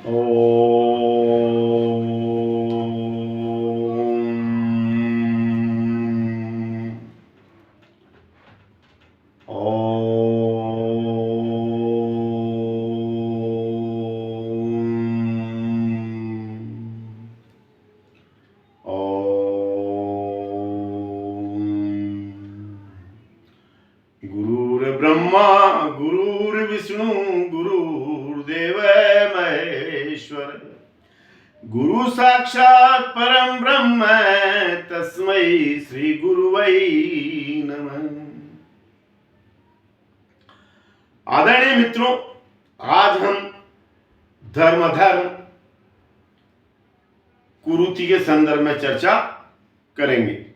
गुरुर्ब्रह्मा गुरुर्विष्णु गुरुर्देव महेश्वर गुरु साक्षात परम ब्रह्म तस्मै श्री गुरुवै नमः। आदरणीय मित्रों, आज हम धर्म कुरीति के संदर्भ में चर्चा करेंगे।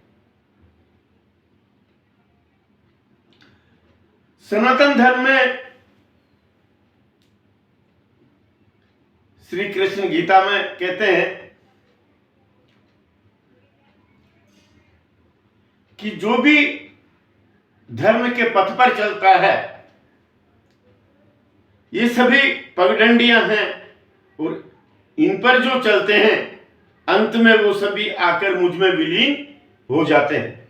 सनातन धर्म में श्री कृष्ण गीता में कहते हैं कि जो भी धर्म के पथ पर चलता है ये सभी पगडंडियां हैं और इन पर जो चलते हैं अंत में वो सभी आकर मुझ में विलीन हो जाते हैं।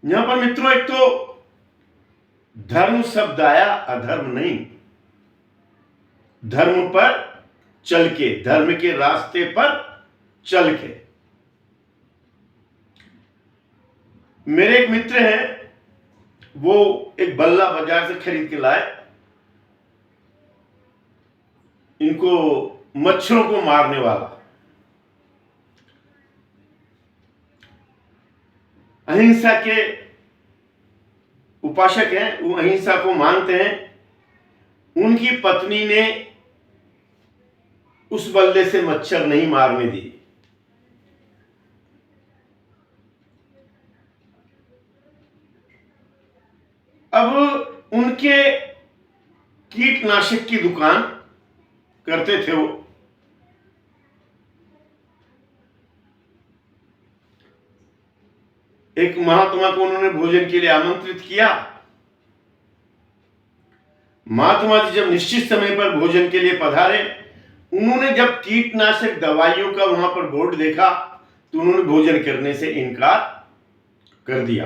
यहां पर मित्रों, एक तो धर्म शब्द आया, अधर्म नहीं। धर्म पर चल के, धर्म के रास्ते पर चल के। मेरे एक मित्र हैं, वो एक बल्ला बाजार से खरीद के लाए। इनको मच्छरों को मारने वाला, अहिंसा के उपासक हैं, वो अहिंसा को मानते हैं। उनकी पत्नी ने उस बल्ले से मच्छर नहीं मारने दी। अब उनके कीटनाशक की दुकान करते थे वो। एक महात्मा को उन्होंने भोजन के लिए आमंत्रित किया। महात्मा जी जब निश्चित समय पर भोजन के लिए पधारे, उन्होंने जब कीटनाशक दवाइयों का वहां पर बोर्ड देखा तो उन्होंने भोजन करने से इनकार कर दिया।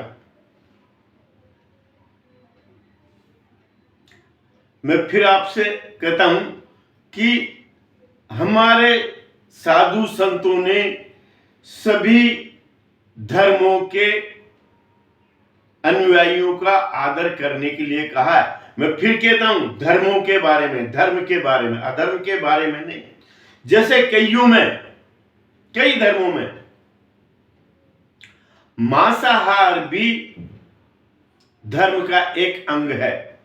मैं फिर आपसे कहता हूं कि हमारे साधु संतों ने सभी धर्मों के अनुयायियों का आदर करने के लिए कहा है। मैं फिर कहता हूं, धर्मों के बारे में, धर्म के बारे में, अधर्म के बारे में नहीं। जैसे कई धर्मों में मांसाहार भी धर्म का एक अंग है।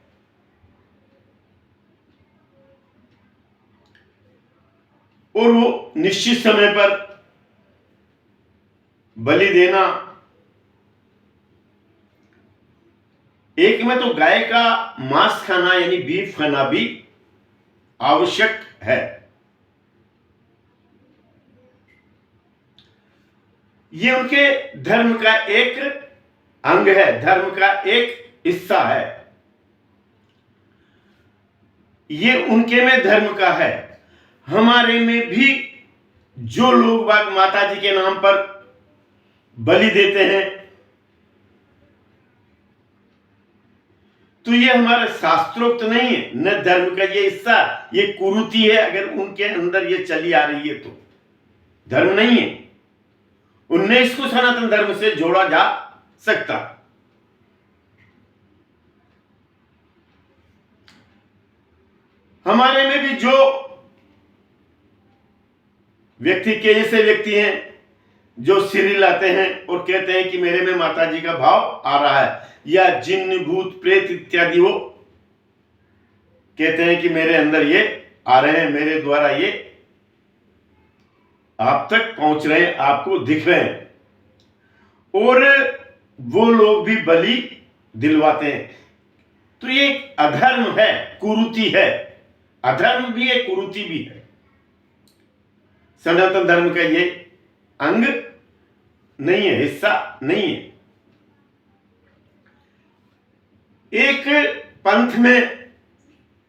और वो निश्चित समय पर बलि देना, एक में तो गाय का मांस खाना यानी बीफ खाना भी आवश्यक है। ये उनके धर्म का एक अंग है, धर्म का एक हिस्सा है। ये उनके में धर्म का है। हमारे में भी जो लोग बाग माता जी के नाम पर बलि देते हैं तो ये हमारे शास्त्रोक्त नहीं है, न धर्म का ये हिस्सा। ये कुरीति है। अगर उनके अंदर ये चली आ रही है तो धर्म नहीं है। उनने इसको सनातन धर्म से जोड़ा जा सकता। हमारे में भी जो व्यक्ति के जैसे व्यक्ति हैं जो सिर लाते हैं और कहते हैं कि मेरे में माता जी का भाव आ रहा है, या जिन्न भूत प्रेत इत्यादि वो कहते हैं कि मेरे अंदर ये आ रहे हैं, मेरे द्वारा ये आप तक पहुंच रहे हैं, आपको दिख रहे हैं। और वो लोग भी बलि दिलवाते हैं। तो ये एक अधर्म है, कुरीति है। अधर्म भी है, कुरीति भी है। सनातन धर्म का ये अंग नहीं है, हिस्सा नहीं है। एक पंथ में,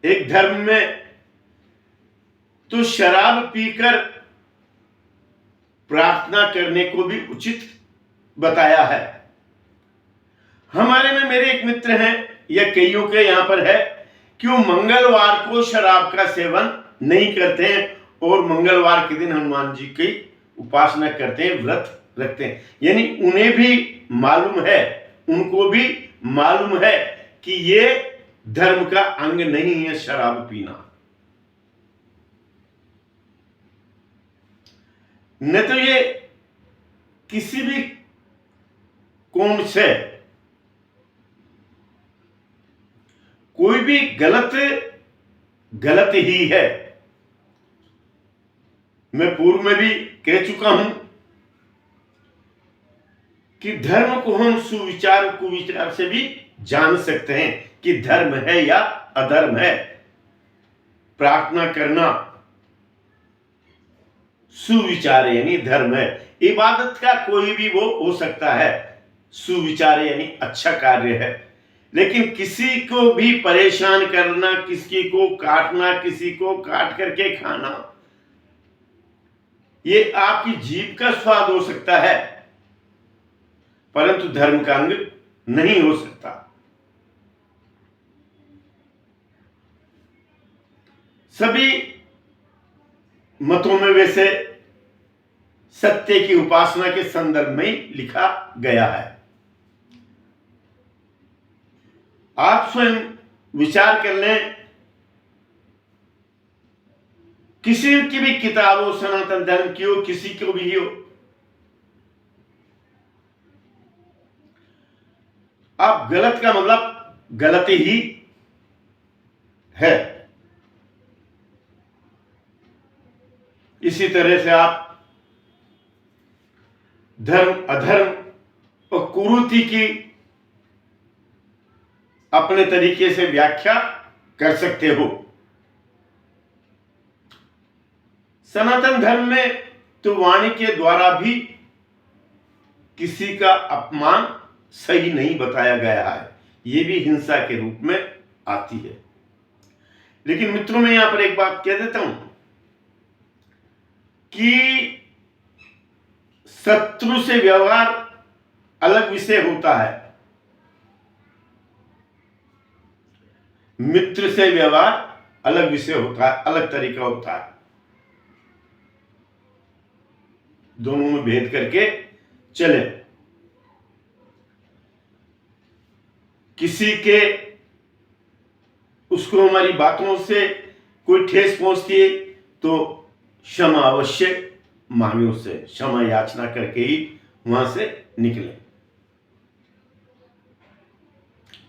एक धर्म में तो शराब पीकर प्रार्थना करने को भी उचित बताया है। हमारे में मेरे एक मित्र हैं, या कईयों के यहां पर है कि वो मंगलवार को शराब का सेवन नहीं करते हैं और मंगलवार के दिन हनुमान जी की उपासना करते हैं, व्रत रखते हैं। यानी उन्हें भी मालूम है, उनको भी मालूम है कि ये धर्म का अंग नहीं है शराब पीना। न तो ये किसी भी कौम से कोई भी गलत ही है। मैं पूर्व में भी कह चुका हूं कि धर्म को हम सुविचार कुविचार से भी जान सकते हैं कि धर्म है या अधर्म है। प्रार्थना करना सुविचार यानी धर्म है। इबादत का कोई भी वो हो सकता है, सुविचार यानी अच्छा कार्य है। लेकिन किसी को भी परेशान करना, किसी को काटना, किसी को काट करके खाना, ये आपकी जीभ का स्वाद हो सकता है, परंतु धर्म का अंग नहीं हो सकता। सभी मतों में वैसे सत्य की उपासना के संदर्भ में लिखा गया है। आप स्वयं विचार कर लें, किसी की भी किताब हो, सनातन धर्म की हो, किसी को भी हो, आप गलत का मतलब गलत ही है। इसी तरह से आप धर्म अधर्म और कुरीति की अपने तरीके से व्याख्या कर सकते हो। सनातन धर्म में तो वाणी के द्वारा भी किसी का अपमान सही नहीं बताया गया है, यह भी हिंसा के रूप में आती है। लेकिन मित्रों, मैं यहां पर एक बात कह देता हूं कि शत्रु से व्यवहार अलग विषय होता है, मित्र से व्यवहार अलग विषय होता है, अलग तरीका होता है। दोनों में भेद करके चले। किसी के उसको हमारी बातों से कोई ठेस पहुंचती है तो क्षमा अवश्य मांगे, उससे क्षमा याचना करके ही वहां से निकले।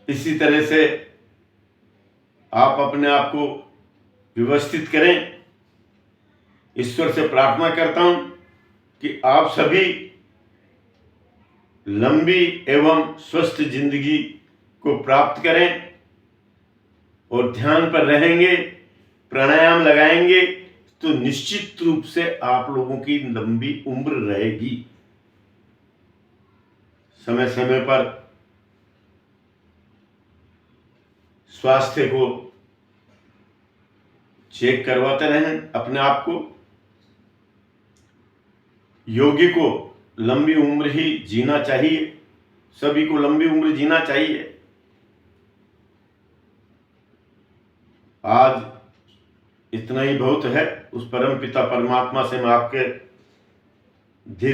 इसी तरह से आप अपने आप को व्यवस्थित करें। ईश्वर से प्रार्थना करता हूं कि आप सभी लंबी एवं स्वस्थ जिंदगी को प्राप्त करें, और ध्यान पर रहेंगे, प्राणायाम लगाएंगे तो निश्चित रूप से आप लोगों की लंबी उम्र रहेगी। समय समय पर स्वास्थ्य को चेक करवाते रहें अपने आप को। योगी को लंबी उम्र ही जीना चाहिए, सभी को लंबी उम्र जीना चाहिए। आज इतना ही बहुत है। उस परम पिता परमात्मा से मैं आपके धीरे